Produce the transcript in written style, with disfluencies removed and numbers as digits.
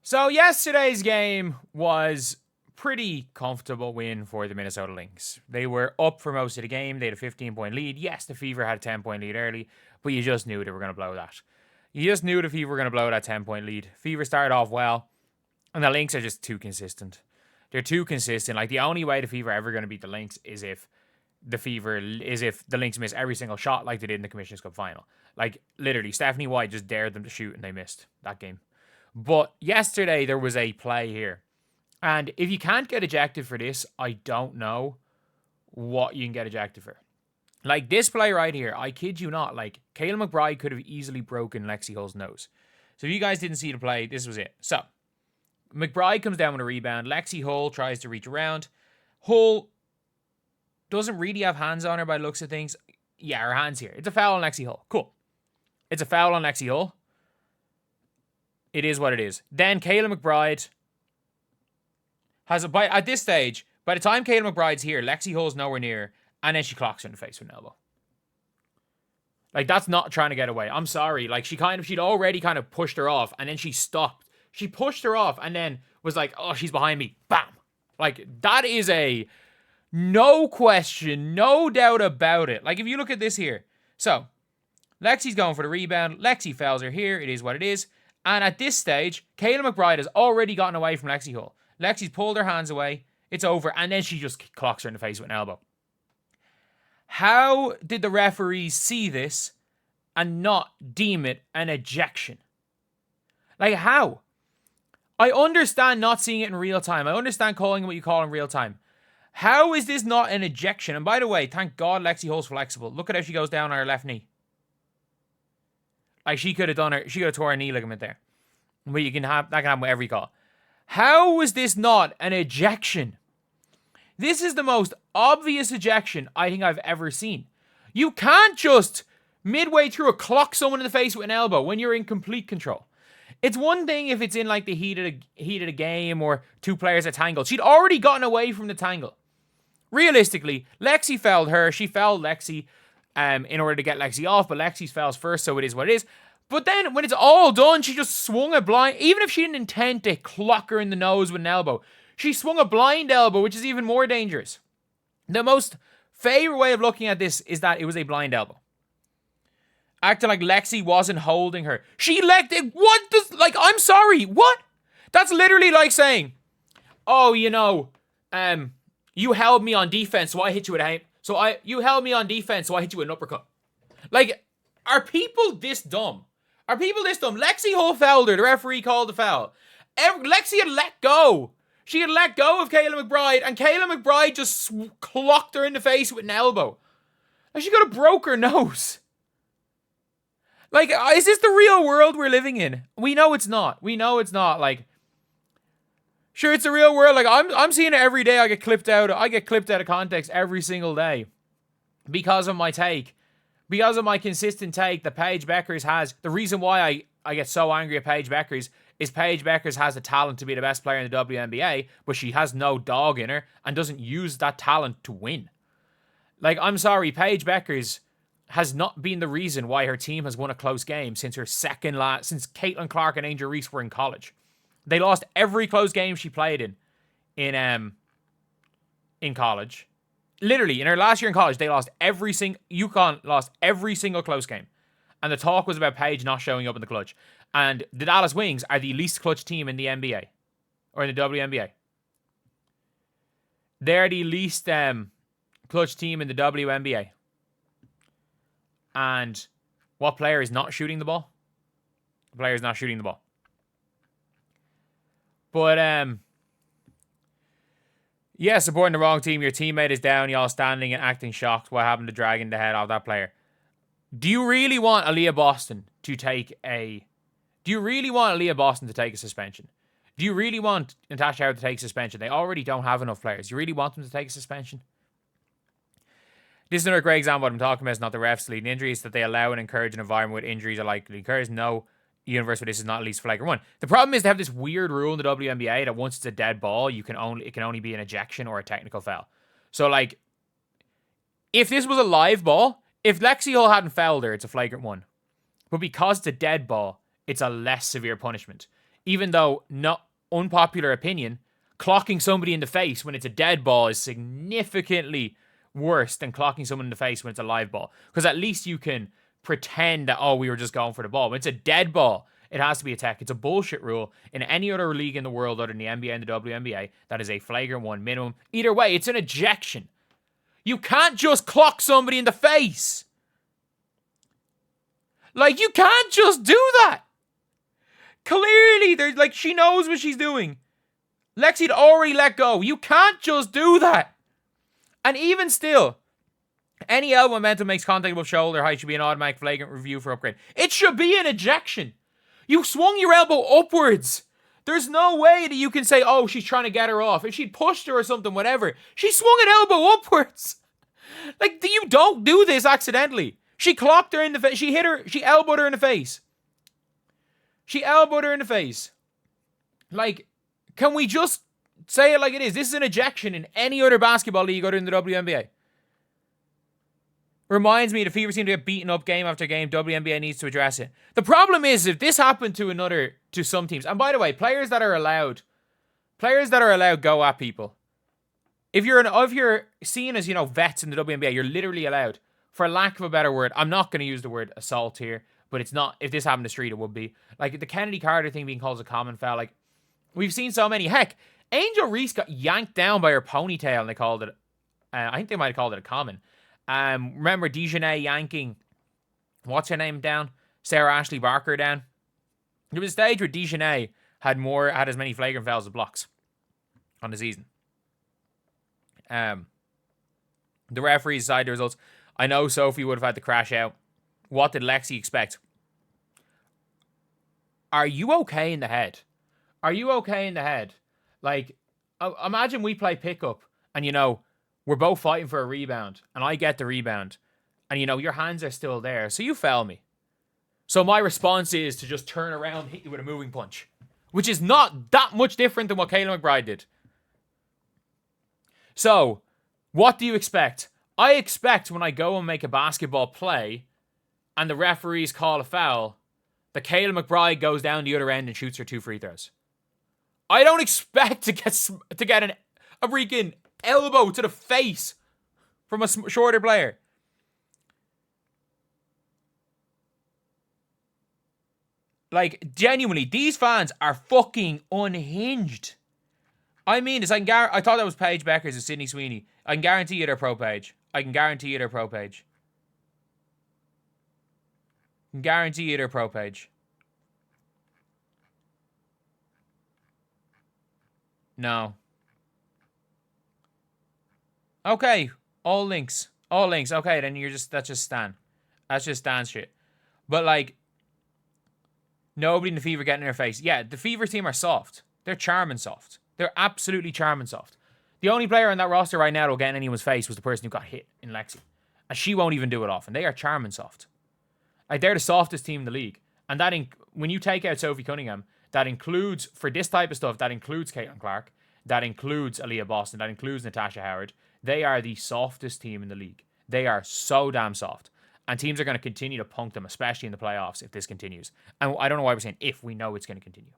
So yesterday's game was pretty comfortable win for the Minnesota Lynx. They were up for most of the game. They had a 15-point lead. Yes, the Fever had a 10-point lead early, but you just knew they were going to blow that. You just knew the Fever were going to blow that 10-point lead. Fever started off well, and the Lynx are just too consistent. They're too consistent. Like, the only way the Fever are ever going to beat the Lynx is if the Lynx miss every single shot like they did in the Commissioner's Cup final. Like, literally, Stephanie White just dared them to shoot, and they missed that game. But yesterday, there was a play here. And if you can't get ejected for this, I don't know what you can get ejected for. Like, this play right here, I kid you not, like, Kayla McBride could have easily broken Lexie Hull's nose. So if you guys didn't see the play, this was it. So, McBride comes down with a rebound. Lexie Hull tries to reach around. Hull doesn't really have hands on her by the looks of things. Yeah, her hand's here. It's a foul on Lexie Hull. Cool. It's a foul on Lexie Hull. It is what it is. Then Kayla McBride has a bite. At this stage, by the time Kayla McBride's here, Lexie Hull's nowhere near, and then she clocks her in the face with an elbow. Like, that's not trying to get away. I'm sorry. Like, she'd already kind of pushed her off, and then she stopped. She pushed her off, and then was like, oh, she's behind me. Bam! Like, that is a no question, no doubt about it. Like, if you look at this here. So, Lexie's going for the rebound. Lexie fouls her here. It is what it is. And at this stage, Kayla McBride has already gotten away from Lexie Hull. Lexie's pulled her hands away. It's over. And then she just clocks her in the face with an elbow. How did the referees see this and not deem it an ejection? Like, how? I understand not seeing it in real time. I understand calling it what you call in real time. How is this not an ejection? And by the way, thank God Lexie Hull's flexible. Look at how she goes down on her left knee. Like, she could have tore her knee ligament there. But that can happen with every call. How was this not an ejection? This is the most obvious ejection I think I've ever seen. You can't just midway through clock someone in the face with an elbow when you're in complete control. It's one thing if it's in like the heat of a game or two players are tangled. She'd already gotten away from the tangle. Realistically, Lexie fouled her. She fouled Lexie in order to get Lexie off, but Lexie's fouls first, so it is what it is. But then, when it's all done, she just swung a blind... Even if she didn't intend to clock her in the nose with an elbow, she swung a blind elbow, which is even more dangerous. The most favorite way of looking at this is that it was a blind elbow. Acting like Lexie wasn't holding her. She let it... What does... Like, I'm sorry, what? That's literally like saying, oh, you held me on defense, so I hit you with a... You held me on defense, so I hit you with an uppercut. Like, are people this dumb? Lexie Hull fouled her. The referee called the foul. Lexie had let go. She had let go of Kayla McBride, and Kayla McBride just clocked her in the face with an elbow. And she could have broke her nose. Like, is this the real world we're living in? We know it's not. Like, sure, it's the real world. Like, I'm seeing it every day. I get clipped out of context every single day because of my take. Because of my consistent take that Paige Bueckers has. The reason why I get so angry at Paige Bueckers is Paige Bueckers has the talent to be the best player in the WNBA, but she has no dog in her and doesn't use that talent to win. Like, I'm sorry, Paige Bueckers has not been the reason why her team has won a close game since since Caitlin Clark and Angel Reese were in college. They lost every close game she played in college. Literally, in her last year in college, they lost UConn lost every single close game. And the talk was about Paige not showing up in the clutch. And the Dallas Wings are the least clutch team in the NBA. Or in the WNBA. They're the least clutch team in the WNBA. And what player is not shooting the ball? The player is not shooting the ball. But, yeah, supporting the wrong team. Your teammate is down. Y'all standing and acting shocked. What happened to dragging the head off that player? Do you really want Aaliyah Boston to take a suspension? Do you really want Natasha Howard to take a suspension? They already don't have enough players. You really want them to take a suspension? This is another great example of what I'm talking about. It's not the refs leading injuries, that they allow and encourage an environment where injuries are likely to occur. No universe where this is not at least flagrant one. The problem is they have this weird rule in the WNBA that once it's a dead ball, it can only be an ejection or a technical foul. So, like, if this was a live ball, if Lexie Hull hadn't fouled her, it's a flagrant one. But because it's a dead ball, it's a less severe punishment. Even though, not unpopular opinion, clocking somebody in the face when it's a dead ball is significantly worse than clocking someone in the face when it's a live ball. Because at least you can pretend that, oh, we were just going for the ball. When it's a dead ball, it has to be a tech. It's a bullshit rule. In any other league in the world other than the NBA and the WNBA, that is a flagrant one minimum. Either way, it's an ejection. You can't just clock somebody in the face. Like, you can't just do that. Clearly, there's like, she knows what she's doing. Lexie'd already let go. You can't just do that. And even still, any elbow momentum makes contact above shoulder height should be an automatic flagrant review for upgrade. It should be an ejection. You swung your elbow upwards. There's no way that you can say, oh, she's trying to get her off. If she'd pushed her or something, whatever. She swung an elbow upwards. Like, you don't do this accidentally. She clocked her in the face. She hit her. She elbowed her in the face. She elbowed her in the face. Like, can we just say it like it is? This is an ejection in any other basketball league other than the WNBA. Reminds me, the Fever seem to get beaten up game after game. WNBA needs to address it. The problem is, if this happened to some teams, and by the way, players that are allowed go at people. If you're seen as, vets in the WNBA, you're literally allowed. For lack of a better word, I'm not going to use the word assault here, but it's not. If this happened in the street, it would be. Like, the Kennedy Carter thing being called as a common foul. Like, we've seen so many. Heck, Angel Reese got yanked down by her ponytail, and they called it, I think they might have called it a common. Remember Dejanay yanking, what's her name down? Sarah Ashley Barker down. There was a stage where Dejanay had as many flagrant fouls as blocks on the season. The referees decide the results. I know Sophie would have had to crash out. What did Lexie expect? Are you okay in the head? Are you okay in the head? Like, imagine we play pickup and, we're both fighting for a rebound and I get the rebound and, your hands are still there. So you foul me. So my response is to just turn around and hit you with a moving punch, which is not that much different than what Kayla McBride did. So, what do you expect? I expect when I go and make a basketball play and the referees call a foul, that Kayla McBride goes down the other end and shoots her 2 free throws. I don't expect to get a freaking elbow to the face from a shorter player. Like, genuinely, these fans are fucking unhinged. I mean this. I thought that was Paige Bueckers and Sydney Sweeney. I can guarantee you they're pro Paige. I can guarantee you they're pro Paige. No. Okay. All Lynx. Okay, then that's just Stan. That's just Stan shit. But, like, nobody in the Fever getting in their face. Yeah, the Fever team are soft. They're charming soft. They're absolutely charming soft. The only player on that roster right now that will get in anyone's face was the person who got hit in Lexie. And she won't even do it often. They are charming soft. Like, they're the softest team in the league. And that when you take out Sophie Cunningham, that includes, for this type of stuff, that includes Caitlin Clark, that includes Aaliyah Boston, that includes Natasha Howard. They are the softest team in the league. They are so damn soft. And teams are going to continue to punk them, especially in the playoffs, if this continues. And I don't know why we're saying if. We know it's going to continue.